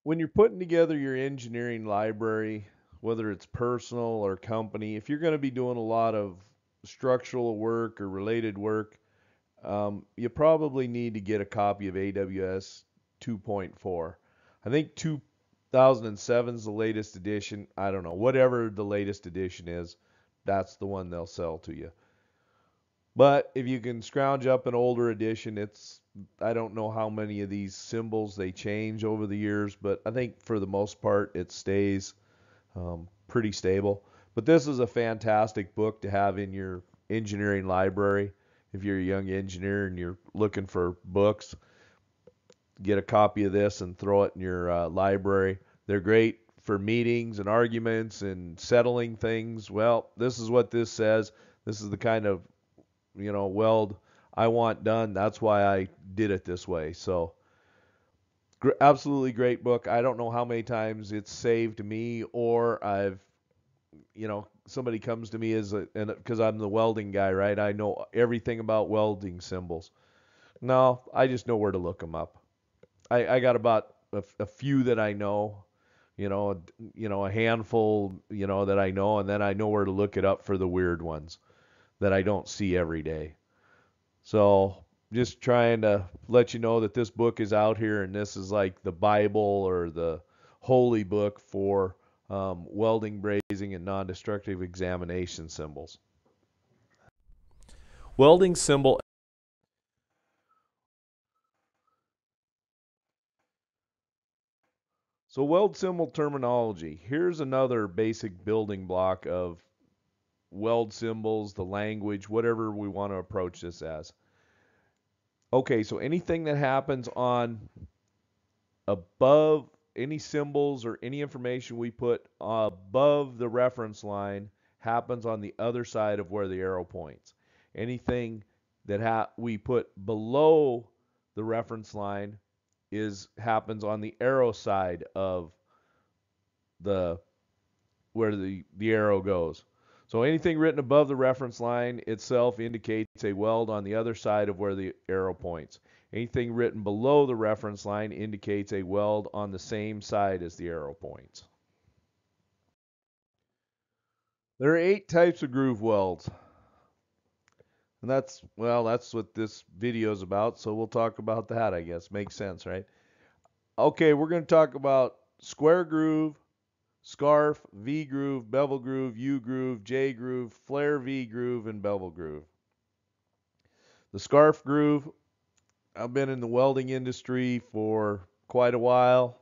when you're putting together your engineering library, whether it's personal or company, if you're going to be doing a lot of structural work or related work, you probably need to get a copy of AWS 2.4. I think 2007 is the latest edition. I don't know. Whatever the latest edition is, that's the one they'll sell to you. But if you can scrounge up an older edition, I don't know how many of these symbols they change over the years, but I think for the most part it stays pretty stable. But this is a fantastic book to have in your engineering library. If you're a young engineer and you're looking for books, get a copy of this and throw it in your library. They're great for meetings and arguments and settling things. Well, this is what this says. This is the kind of weld I want done. That's why I did it this way. So, absolutely great book. I don't know how many times it's saved me, or somebody comes to me and because I'm the welding guy, right? I know everything about welding symbols. No, I just know where to look them up. I got about a few that I know, a handful, that I know, and then I know where to look it up for the weird ones that I don't see every day. So just trying to let you know that this book is out here, and this is like the Bible or the holy book for welding, brazing, and non-destructive examination symbols. Welding symbol. So weld symbol terminology. Here's another basic building block of weld symbols, the language, whatever we want to approach this as. Okay, so anything that happens on above any symbols or any information we put above the reference line happens on the other side of where the arrow points. Anything that we put below the reference line happens on the arrow side of where the arrow goes. So anything written above the reference line itself indicates a weld on the other side of where the arrow points. Anything written below the reference line indicates a weld on the same side as the arrow points. There are 8 types of groove welds. And that's what this video is about, so we'll talk about that, I guess. Makes sense, right? Okay, we're going to talk about square groove, scarf, V groove, bevel groove, U groove, J groove, flare V groove, and bevel groove. The scarf groove, I've been in the welding industry for quite a while,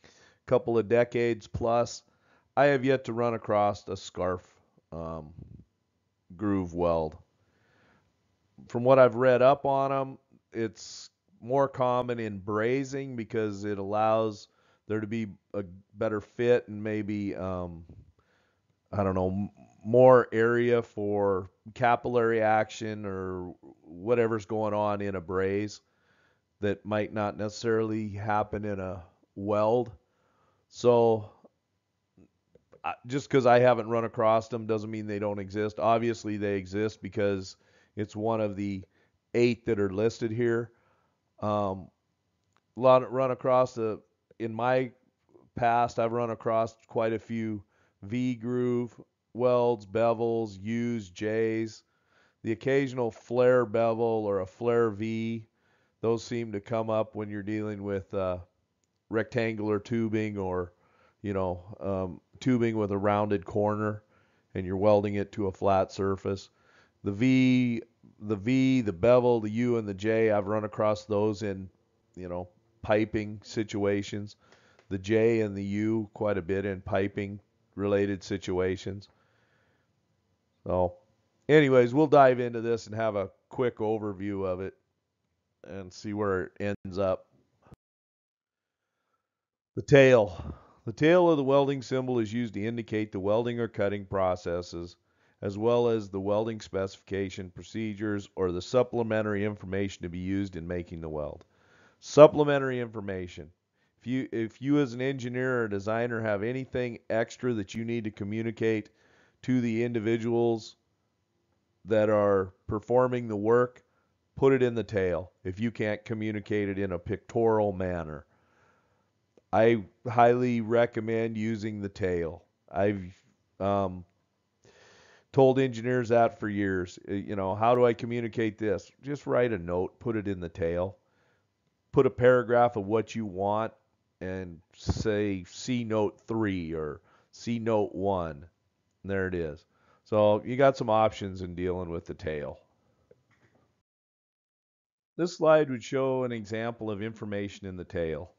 a couple of decades plus. I have yet to run across a scarf groove weld. From what I've read up on them, it's more common in brazing because it allows there to be a better fit and maybe more area for capillary action or whatever's going on in a braze that might not necessarily happen in a weld. So just because I haven't run across them doesn't mean they don't exist. Obviously they exist because it's one of the 8 that are listed here. In my past, I've run across quite a few V groove welds, bevels, U's, J's. The occasional flare bevel or a flare V, those seem to come up when you're dealing with rectangular tubing or tubing with a rounded corner and you're welding it to a flat surface. The bevel, the U, and the J, I've run across those in, piping situations. The J and the U quite a bit in piping related situations. So, anyways, we'll dive into this and have a quick overview of it and see where it ends up. The tail. The tail of the welding symbol is used to indicate the welding or cutting processes, as well as the welding specification procedures or the supplementary information to be used in making the weld. Supplementary information. If you as an engineer or designer have anything extra that you need to communicate to the individuals that are performing the work, put it in the tail if you can't communicate it in a pictorial manner. I highly recommend using the tail. I've um, told engineers that for years. You know, how do I communicate this? Just write a note, put it in the tail, put a paragraph of what you want, and say C note 3 or C note 1. And there it is. So you got some options in dealing with the tail. This slide would show an example of information in the tail.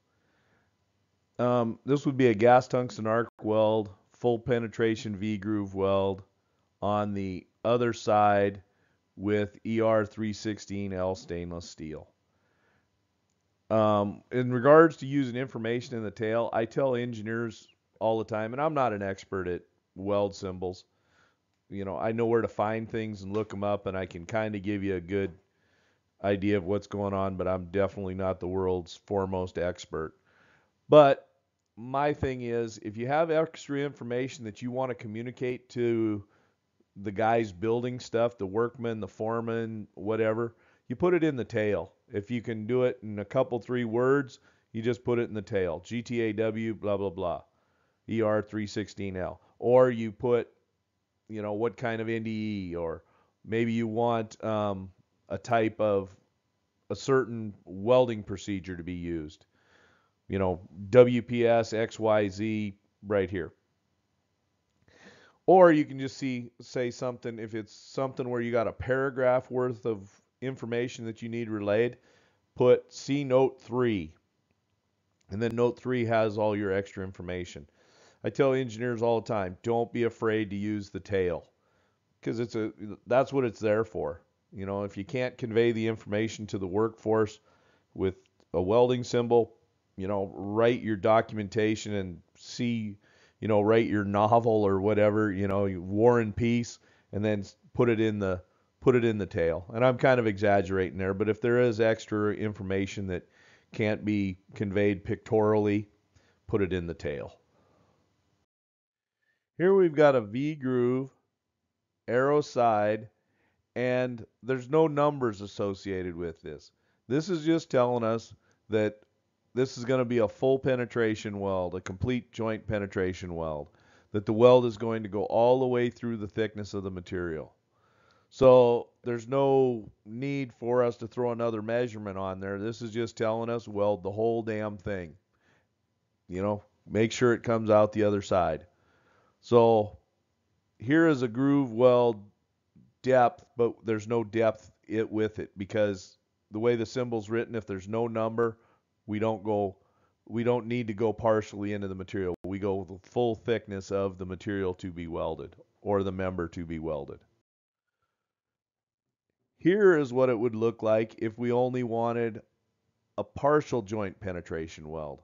This would be a gas tungsten arc weld, full penetration V-groove weld on the other side with ER316L stainless steel. In regards to using information in the tail, I tell engineers all the time, and I'm not an expert at WeldSymbols. You know, I know where to find things and look them up, and I can kind of give you a good idea of what's going on, but I'm definitely not the world's foremost expert. But my thing is, if you have extra information that you want to communicate to the guys building stuff, the workmen, the foreman, whatever, you put it in the tail. If you can do it in a couple, 3 words, you just put it in the tail. GTAW, blah, blah, blah. ER316L. Or you put, you know, what kind of NDE, or maybe you want a type of a certain welding procedure to be used. You know, WPS, XYZ right here. Or you can just say something, if it's something where you got a paragraph worth of information that you need relayed, put C note 3. And then note 3 has all your extra information. I tell engineers all the time, don't be afraid to use the tail, because that's what it's there for. You know, if you can't convey the information to the workforce with a welding symbol, you know, write your documentation and write your novel or whatever, you know, War and Peace, and then put it in the tail. And I'm kind of exaggerating there, but if there is extra information that can't be conveyed pictorially, put it in the tail. Here we've got a V groove, arrow side, and there's no numbers associated with this. This is just telling us that this is going to be a full penetration weld, a complete joint penetration weld, that the weld is going to go all the way through the thickness of the material. So there's no need for us to throw another measurement on there. This is just telling us weld the whole damn thing. You know, make sure it comes out the other side. So here is a groove weld depth, but there's no depth with it, because the way the symbol's written, if there's no number, we don't need to go partially into the material. We go the full thickness of the material to be welded, or the member to be welded. Here is what it would look like if we only wanted a partial joint penetration weld.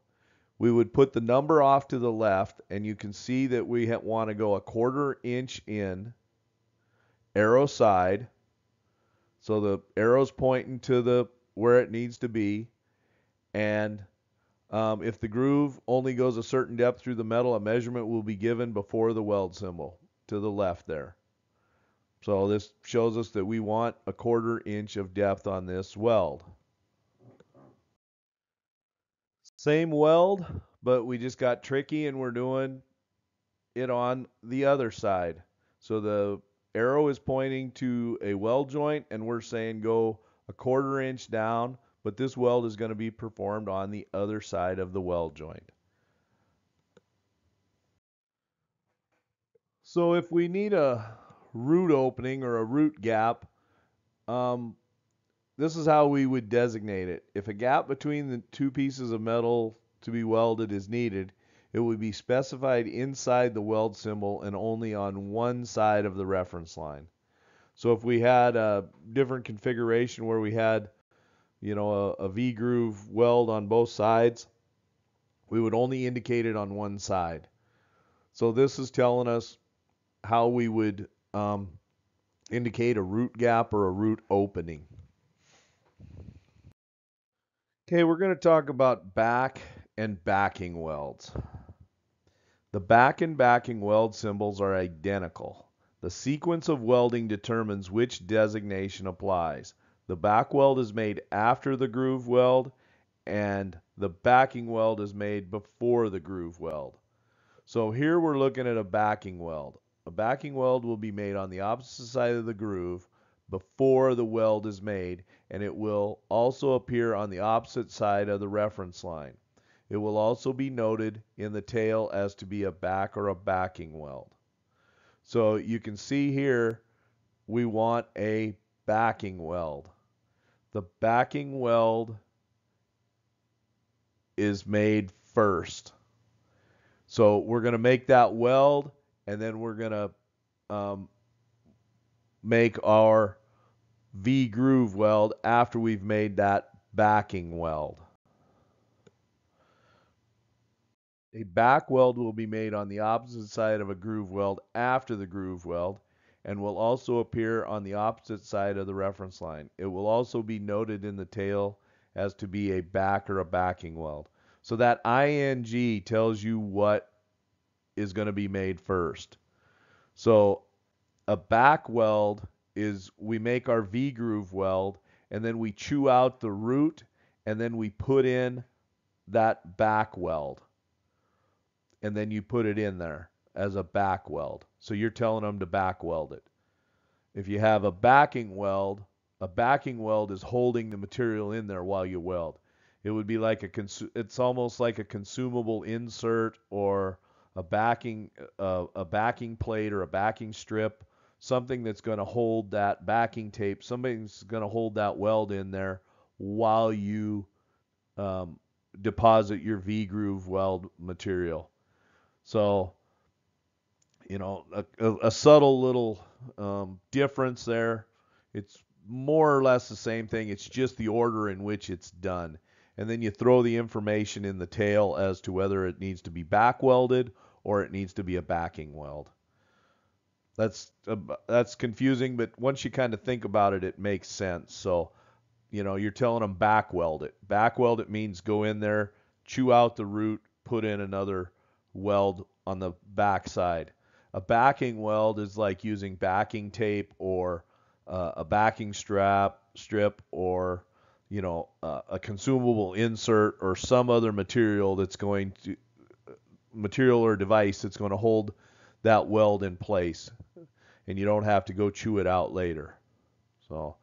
We would put the number off to the left, and you can see that we want to go 1/4 inch in, arrow side, so the arrow's pointing to where it needs to be, and if the groove only goes a certain depth through the metal, a measurement will be given before the weld symbol to the left there. So this shows us that we want 1/4 inch of depth on this weld. Same weld, but we just got tricky and we're doing it on the other side. So the arrow is pointing to a weld joint, and we're saying go 1/4 inch down, but this weld is going to be performed on the other side of the weld joint. So if we need a root opening or a root gap, this is how we would designate it. If a gap between the 2 pieces of metal to be welded is needed, it would be specified inside the weld symbol and only on one side of the reference line. So if we had a different configuration where we had, you know, a V-groove weld on both sides, we would only indicate it on one side. So this is telling us how we would indicate a root gap or a root opening. Okay, we're going to talk about back and backing welds. The back and backing weld symbols are identical. The sequence of welding determines which designation applies. The back weld is made after the groove weld, and the backing weld is made before the groove weld. So here we're looking at a backing weld. A backing weld will be made on the opposite side of the groove before the weld is made, and it will also appear on the opposite side of the reference line. It will also be noted in the tail as to be a back or a backing weld. So you can see here we want a backing weld. The backing weld is made first. So we're going to make that weld, and then we're going to make our V-groove weld after we've made that backing weld. A back weld will be made on the opposite side of a groove weld after the groove weld, and will also appear on the opposite side of the reference line. It will also be noted in the tail as to be a back or a backing weld. So that ing tells you what is going to be made first. So a back weld is we make our V-groove weld, and then we chew out the root, and then we put in that back weld. And then you put it in there as a back weld. So you're telling them to back weld it. If you have a backing weld is holding the material in there while you weld. It would be like it's almost like a consumable insert or a backing plate or a backing strip, something that's going to hold that backing tape. Something's going to hold that weld in there while you deposit your V-groove weld material. So, you know, a subtle little difference there. It's more or less the same thing. It's just the order in which it's done. And then you throw the information in the tail as to whether it needs to be back welded or it needs to be a backing weld. That's confusing, but once you kind of think about it, it makes sense. So, you know, you're telling them back weld it. Back weld it means go in there, chew out the root, put in another weld on the back side. A backing weld is like using backing tape or a backing strip or, you know, a consumable insert or some other material that's going to or device that's going to hold that weld in place, and you don't have to go chew it out later. So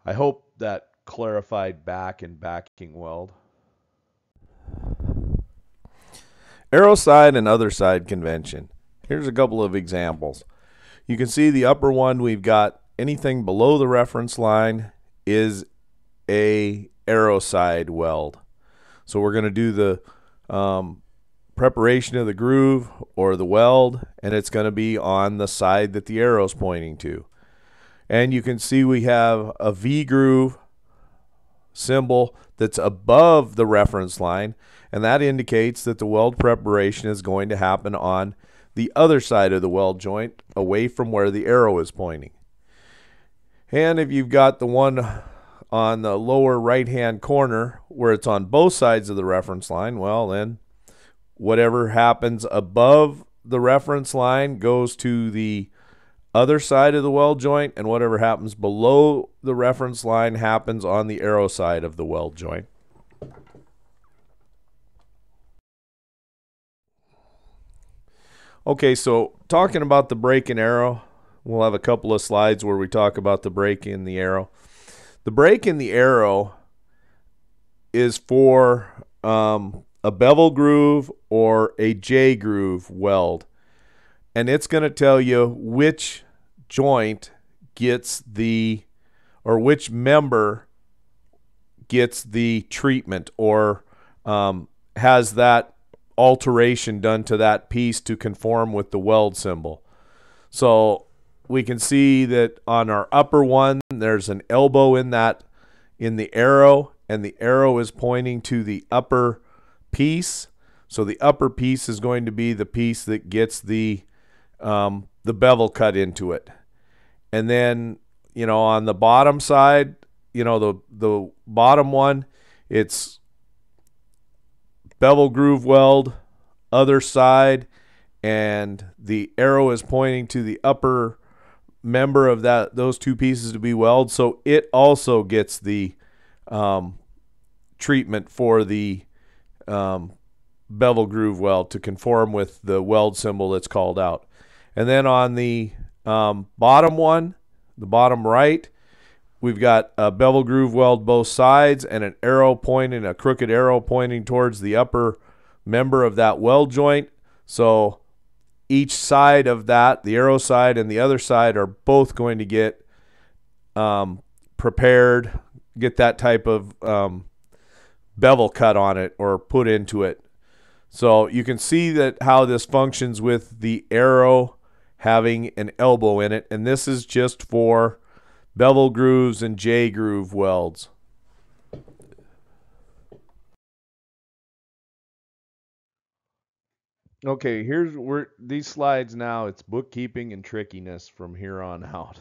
I hope that clarified back and backing weld. Arrow side and other side convention. Here's a couple of examples. You can see the upper one, we've got anything below the reference line is a arrow side weld. So we're going to do the preparation of the groove or the weld, and it's going to be on the side that the arrow is pointing to. And you can see we have a V-groove symbol that's above the reference line, and that indicates that the weld preparation is going to happen on the other side of the weld joint away from where the arrow is pointing. And if you've got the one on the lower right hand corner where it's on both sides of the reference line, well then whatever happens above the reference line goes to the other side of the weld joint, and whatever happens below the reference line happens on the arrow side of the weld joint. Okay, so talking about the break and arrow, we'll have a couple of slides where we talk about the break in the arrow. The break in the arrow is for a bevel groove or a J groove weld, and it's going to tell you which joint gets the, or which member gets the treatment or has that alteration done to that piece to conform with the weld symbol. So we can see that on our upper one there's an elbow in the arrow, and the arrow is pointing to the upper piece. So the upper piece is going to be the piece that gets the bevel cut into it. And then, you know, on the bottom side, you know, the bottom one, it's bevel groove weld, other side, and the arrow is pointing to the upper member of those two pieces to be welded. So it also gets the treatment for the bevel groove weld to conform with the weld symbol that's called out. And then on the bottom one, the bottom right, we've got a bevel groove weld both sides and an arrow pointing, a crooked arrow pointing towards the upper member of that weld joint. So each side of that, the arrow side and the other side, are both going to get prepared, get that type of bevel cut on it or put into it. So you can see that how this functions with the arrow having an elbow in it, and this is just for bevel grooves and J groove welds. Okay, here's where these slides now, it's bookkeeping and trickiness from here on out.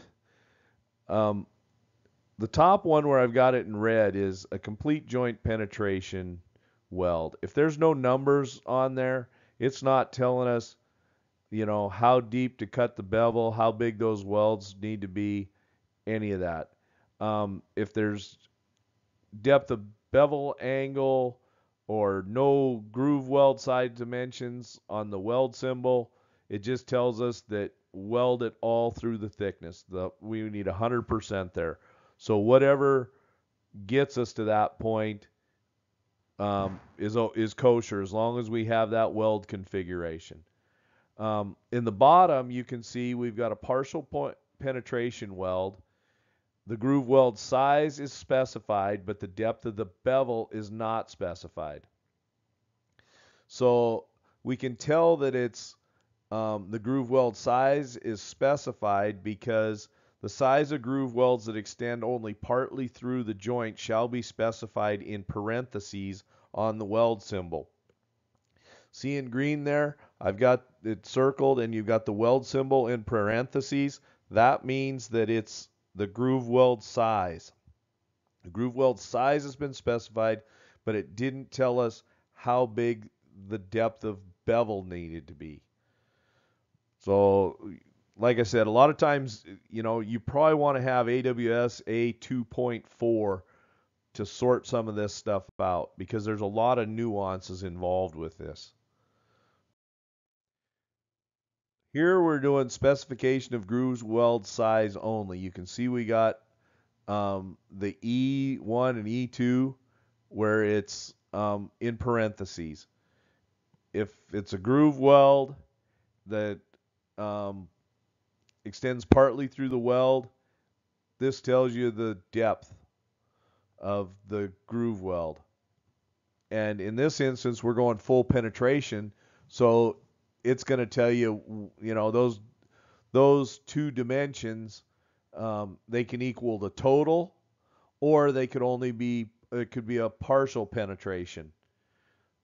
The top one where I've got it in red is a complete joint penetration weld. If there's no numbers on there, it's not telling us, you know, how deep to cut the bevel, how big those welds need to be, any of that. If there's depth of bevel angle or no groove weld side dimensions on the weld symbol, it just tells us that weld it all through the thickness. We need 100% there. So whatever gets us to that point is kosher as long as we have that weld configuration. In the bottom, you can see we've got a partial point penetration weld. The groove weld size is specified, but the depth of the bevel is not specified. So we can tell that it's the groove weld size is specified because the size of groove welds that extend only partly through the joint shall be specified in parentheses on the weld symbol. See in green there, I've got it circled and you've got the weld symbol in parentheses. That means that it's the groove weld size. The groove weld size has been specified, but it didn't tell us how big the depth of bevel needed to be. So, like I said, a lot of times, you know, you probably want to have AWS A2.4 to sort some of this stuff out because there's a lot of nuances involved with this. Here we're doing specification of grooves weld size only. You can see we got the E1 and E2 where it's in parentheses. If it's a groove weld that extends partly through the weld, this tells you the depth of the groove weld. And in this instance, we're going full penetration, so it's going to tell you, you know, those two dimensions, they can equal the total, or they could only be, it could be a partial penetration,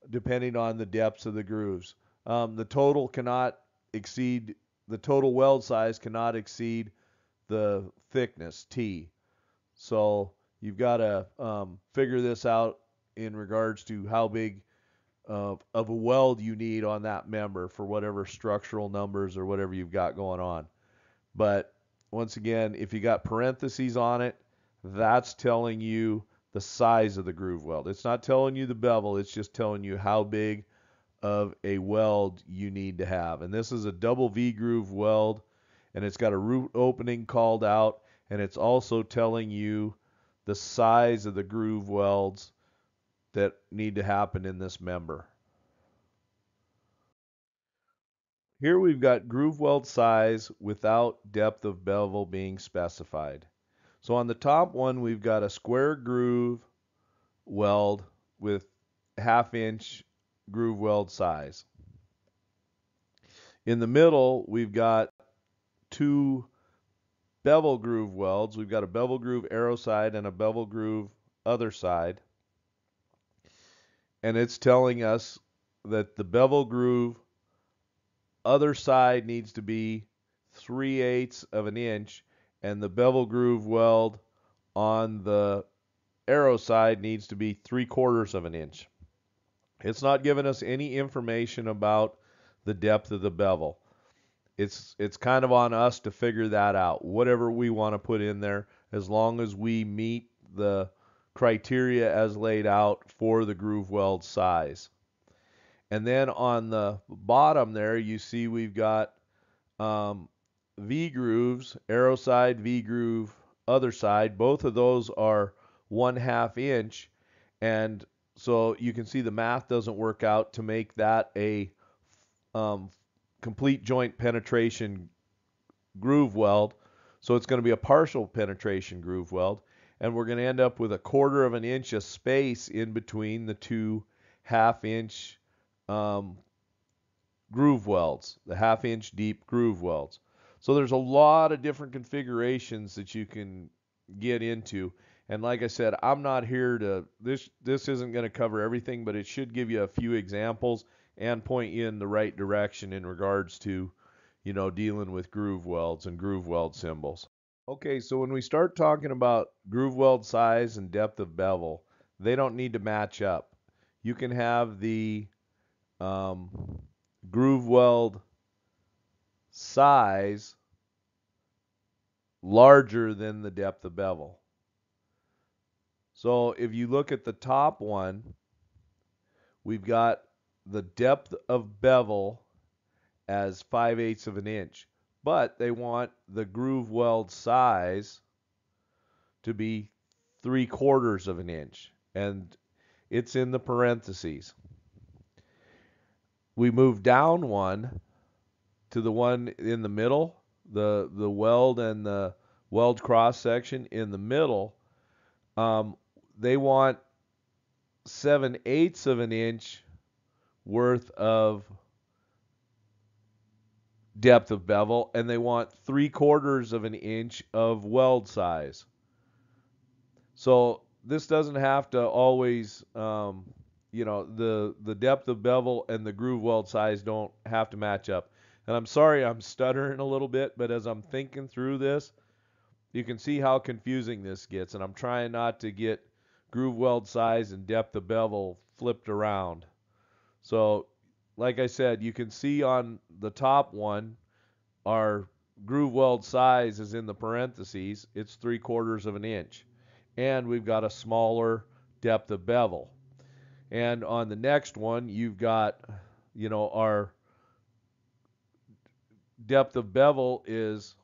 depending on the depths of the grooves. The total cannot exceed, the total weld size cannot exceed the thickness, T. So you've got to figure this out in regards to how big of a weld you need on that member for whatever structural numbers or whatever you've got going on. But once again, if you got parentheses on it, that's telling you the size of the groove weld. It's not telling you the bevel, it's just telling you how big of a weld you need to have. And this is a double V groove weld, and it's got a root opening called out, and it's also telling you the size of the groove welds that need to happen in this member. Here we've got groove weld size without depth of bevel being specified. So on the top one, we've got a square groove weld with 1/2 inch groove weld size. In the middle, we've got two bevel groove welds. We've got a bevel groove arrow side and a bevel groove other side. And it's telling us that the bevel groove other side needs to be 3/8 of an inch, and the bevel groove weld on the arrow side needs to be 3/4 of an inch. It's not giving us any information about the depth of the bevel. It's kind of on us to figure that out. Whatever we want to put in there, as long as we meet the criteria as laid out for the groove weld size. And then on the bottom there, you see we've got V grooves, arrow side, V groove, other side. Both of those are 1/2 inch. And so you can see the math doesn't work out to make that a complete joint penetration groove weld. So it's going to be a partial penetration groove weld. And we're going to end up with 1/4 of an inch of space in between the two 1/2 inch groove welds, the 1/2 inch deep groove welds. So there's a lot of different configurations that you can get into. And like I said, I'm not here to, this isn't going to cover everything, but it should give you a few examples and point you in the right direction in regards to, you know, dealing with groove welds and groove weld symbols. Okay, so when we start talking about groove weld size and depth of bevel, they don't need to match up. You can have the groove weld size larger than the depth of bevel. So if you look at the top one, we've got the depth of bevel as 5/8 of an inch, but they want the groove weld size to be 3/4 of an inch, and it's in the parentheses. We move down one to the one in the middle, the weld and the weld cross section in the middle. They want 7/8 of an inch worth of depth of bevel, and they want 3/4 of an inch of weld size. So this doesn't have to always, you know, the depth of bevel and the groove weld size don't have to match up. And I'm sorry I'm stuttering a little bit, but as I'm thinking through this, you can see how confusing this gets, and I'm trying not to get groove weld size and depth of bevel flipped around. So, like I said, you can see on the top one, our groove weld size is in the parentheses. It's 3/4 of an inch. And we've got a smaller depth of bevel. And on the next one, you've got, you know, our depth of bevel is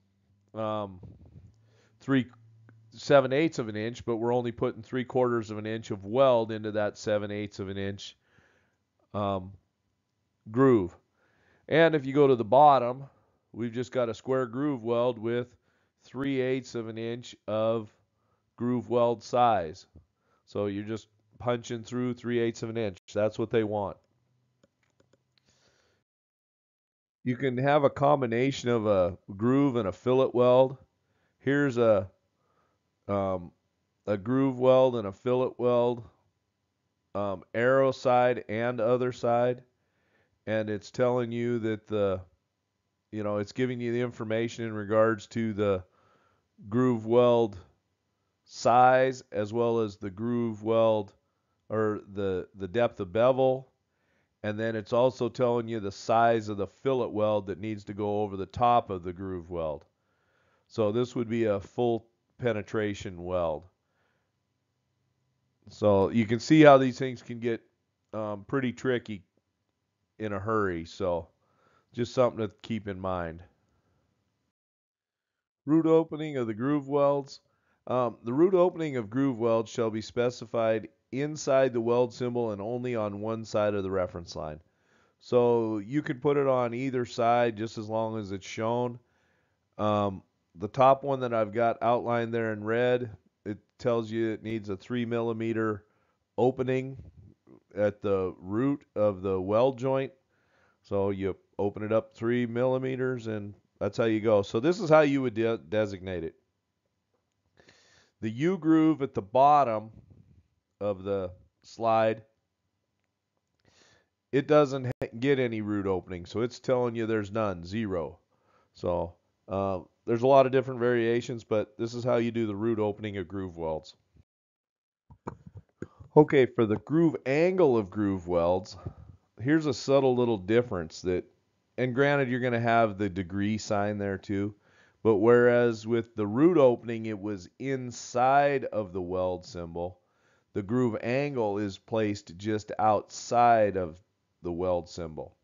7/8 of an inch, but we're only putting 3/4 of an inch of weld into that 7/8 of an inch groove. And if you go to the bottom, we've just got a square groove weld with 3/8 of an inch of groove weld size. So you're just punching through 3/8 of an inch. That's what they want. You can have a combination of a groove and a fillet weld. Here's a groove weld and a fillet weld, arrow side and other side, and it's telling you that it's giving you the information in regards to the groove weld size as well as the groove weld or the depth of bevel, and then it's also telling you the size of the fillet weld that needs to go over the top of the groove weld. So this would be a full penetration weld. So you can see how these things can get pretty tricky in a hurry. So just something to keep in mind. Root opening of the groove welds. The root opening of groove welds shall be specified inside the weld symbol and only on one side of the reference line. So you could put it on either side just as long as it's shown. The top one that I've got outlined there in red, it tells you it needs a 3mm opening at the root of the weld joint. So you open it up 3mm and that's how you go. So this is how you would designate it. The U groove at the bottom of the slide, it doesn't get any root opening, so it's telling you there's none, 0. So there's a lot of different variations, but this is how you do the root opening of groove welds. Okay, for the groove angle of groove welds, here's a subtle little difference that, and granted you're going to have the degree sign there too, but whereas with the root opening it was inside of the weld symbol, the groove angle is placed just outside of the weld symbol.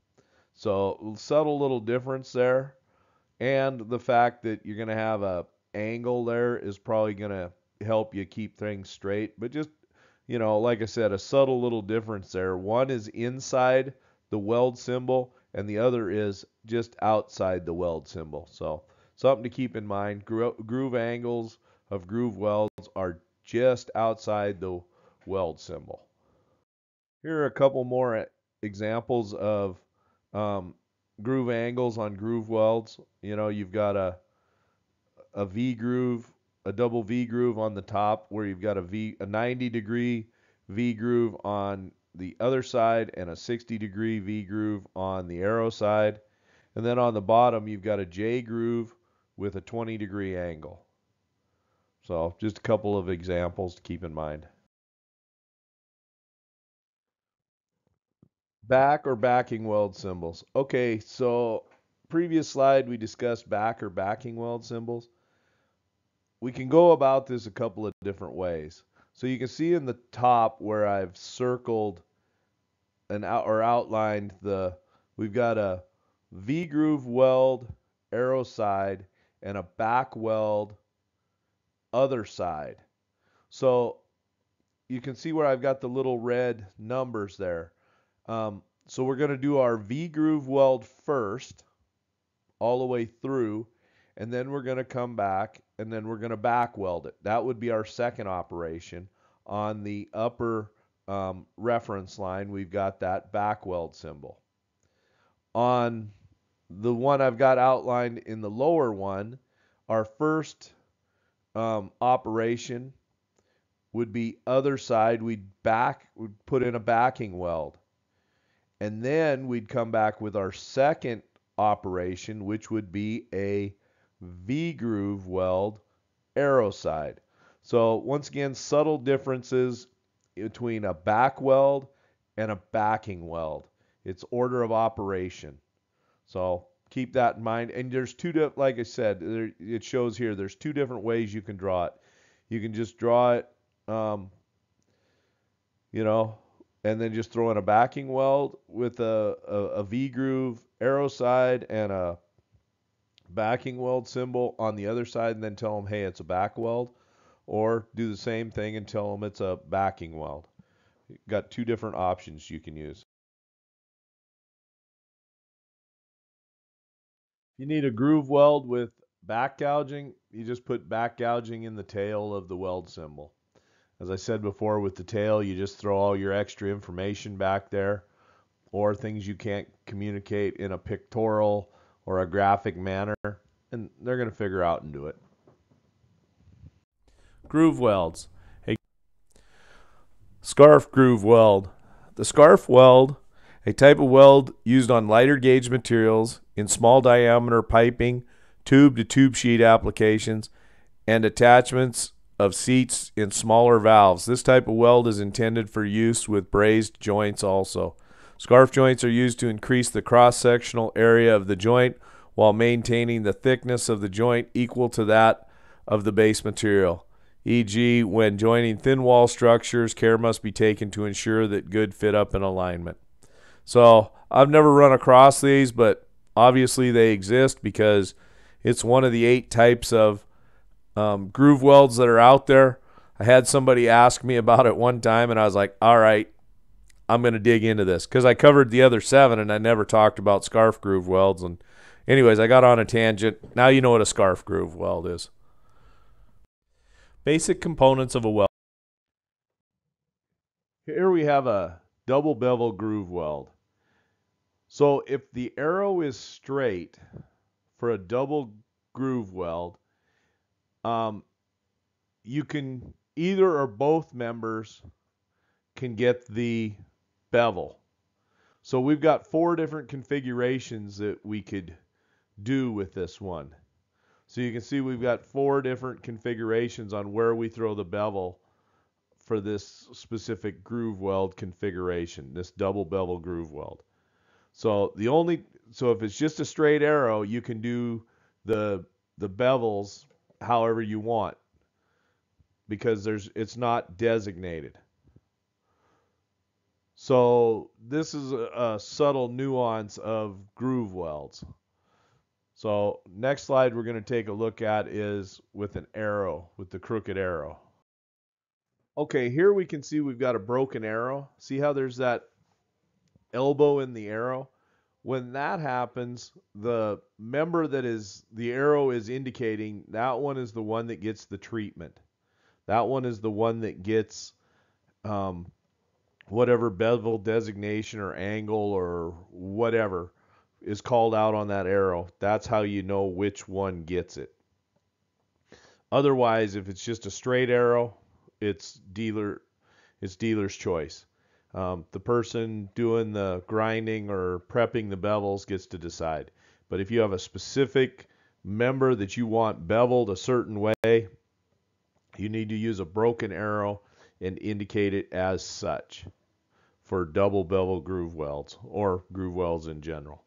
So subtle little difference there, and the fact that you're going to have a angle there is probably going to help you keep things straight. But just, like I said, a subtle little difference there. One is inside the weld symbol and the other is just outside the weld symbol. So something to keep in mind. Groove angles of GrooveWelds are just outside the weld symbol. Here are a couple more examples of groove angles on GrooveWelds. You've got a V groove, a double V groove on the top where you've got a 90-degree V groove on the other side and a 60-degree V groove on the arrow side. And then on the bottom you've got a J groove with a 20-degree angle. So just a couple of examples to keep in mind. Back or backing weld symbols. Okay, so previous slide we discussed back or backing weld symbols. We can go about this a couple of different ways. So you can see in the top where I've circled or outlined we've got a V groove weld arrow side and a back weld other side. So you can see where I've got the little red numbers there. So we're going to do our V groove weld first, all the way through, and then we're going to come back and then we're going to back weld it. That would be our second operation. On the upper reference line, we've got that back weld symbol. On the one I've got outlined in the lower one, our first operation would be other side. We'd put in a backing weld. And then we'd come back with our second operation, which would be a V groove weld arrow side. So once again, subtle differences between a back weld and a backing weld. It's order of operation. So keep that in mind. And there's like I said, it shows here, there's two different ways you can draw it. You can just draw it, and then just throw in a backing weld with a V groove arrow side and a backing weld symbol on the other side, and then tell them, hey, it's a back weld. Or do the same thing and tell them it's a backing weld. You've got two different options you can use. You need a groove weld with back gouging. You just put back gouging in the tail of the weld symbol. As I said before, with the tail, you just throw all your extra information back there, or things you can't communicate in a pictorial or a graphic manner, and they're going to figure out and do it. Groove welds. Scarf groove weld. The scarf weld, a type of weld used on lighter gauge materials in small diameter piping, tube to tube sheet applications, and attachments of seats in smaller valves. This type of weld is intended for use with brazed joints also. Scarf joints are used to increase the cross-sectional area of the joint while maintaining the thickness of the joint equal to that of the base material. E.g., when joining thin wall structures, care must be taken to ensure that good fit up and alignment. So I've never run across these, but obviously they exist because it's one of the 8 types of groove welds that are out there. I had somebody ask me about it one time, and I was like, all right, I'm going to dig into this, because I covered the other 7 and I never talked about scarf groove welds. And anyways, I got on a tangent. Now you know what a scarf groove weld is. Basic components of a weld. Here we have a double bevel groove weld. So if the arrow is straight for a double groove weld, you can either or both members can get the bevel. So we've got 4 different configurations that we could do with this one. So you can see we've got 4 different configurations on where we throw the bevel for this specific groove weld configuration, this double bevel groove weld. So if it's just a straight arrow, you can do the bevels however you want, because it's not designated. So this is a subtle nuance of groove welds. So next slide we're going to take a look at is with an arrow, with the crooked arrow. Okay, here we can see we've got a broken arrow. See how there's that elbow in the arrow? When that happens, the member that is the arrow is indicating, that one is the one that gets the treatment. That one is the one that gets whatever bevel designation or angle or whatever is called out on that arrow. That's how you know which one gets it. Otherwise, if it's just a straight arrow, it's dealer's choice. The person doing the grinding or prepping the bevels gets to decide. But if you have a specific member that you want beveled a certain way, you need to use a broken arrow and indicate it as such for double bevel groove welds or groove welds in general.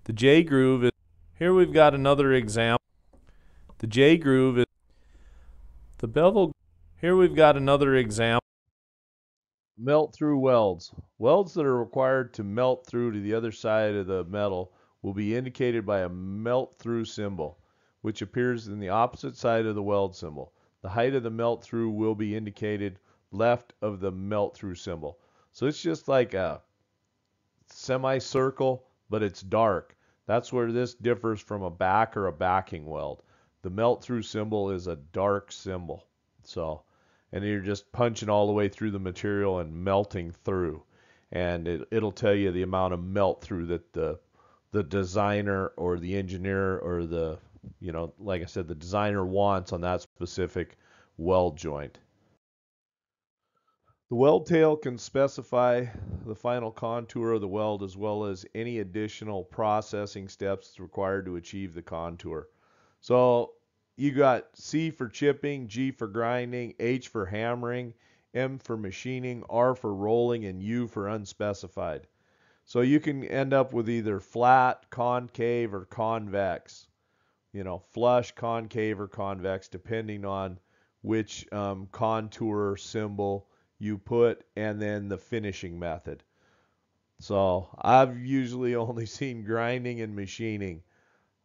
The J groove is, here we've got another example. The J groove is the bevel. Here we've got another example. Melt through welds. Welds that are required to melt through to the other side of the metal will be indicated by a melt through symbol, which appears in the opposite side of the weld symbol. The height of the melt through will be indicated left of the melt through symbol. So it's just like a semicircle, but it's dark. That's where this differs from a back or a backing weld. The melt through symbol is a dark symbol. So, and you're just punching all the way through the material and melting through. And it'll tell you the amount of melt through that the designer or the engineer or the, you know, like I said, the designer wants on that specific weld joint. The weld tail can specify the final contour of the weld as well as any additional processing steps required to achieve the contour. So you got C for chipping, G for grinding, H for hammering, M for machining, R for rolling, and U for unspecified. So you can end up with either flat, concave, or convex. You know, flush, concave, or convex, depending on which contour symbol you put and then the finishing method. So I've usually only seen grinding and machining.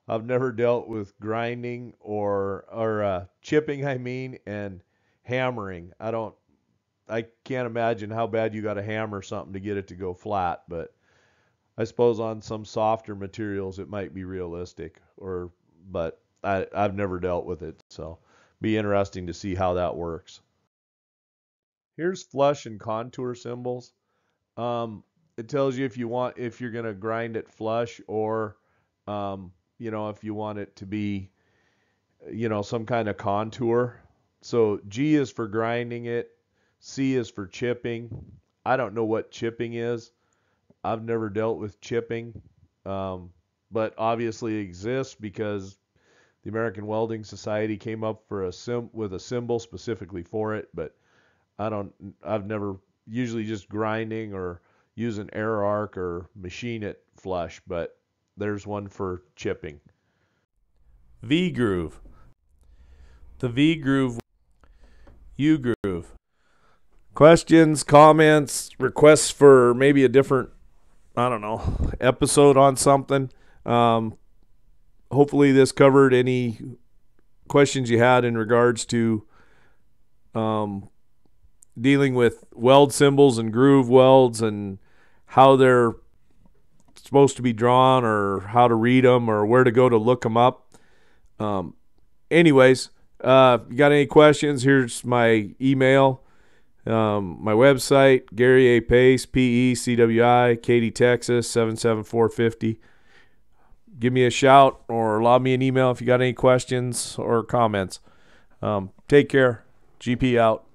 I've never dealt with grinding or chipping, I mean, and hammering. I can't imagine how bad you got to hammer something to get it to go flat, but I suppose on some softer materials it might be realistic, but I've never dealt with it, so be interesting to see how that works. Here's flush and contour symbols. It tells you if you're gonna grind it flush or you know, if you want it to be, you know, some kind of contour. So G is for grinding it, C is for chipping. I don't know what chipping is. I've never dealt with chipping, but obviously it exists because the American Welding Society came up with a symbol specifically for it, but I've never, usually just grinding or use an air arc or machine it flush, but there's one for chipping. V groove. The V groove. U groove. Questions, comments, requests for maybe a different, I don't know, episode on something. Hopefully this covered any questions you had in regards to dealing with weld symbols and groove welds and how they're supposed to be drawn or how to read them or where to go to look them up. Anyways, if you got any questions, here's my email, my website, Gary A. Pace, PECWI, Katy, Texas, 77450. Give me a shout or lob me an email if you got any questions or comments. Take care. GP out.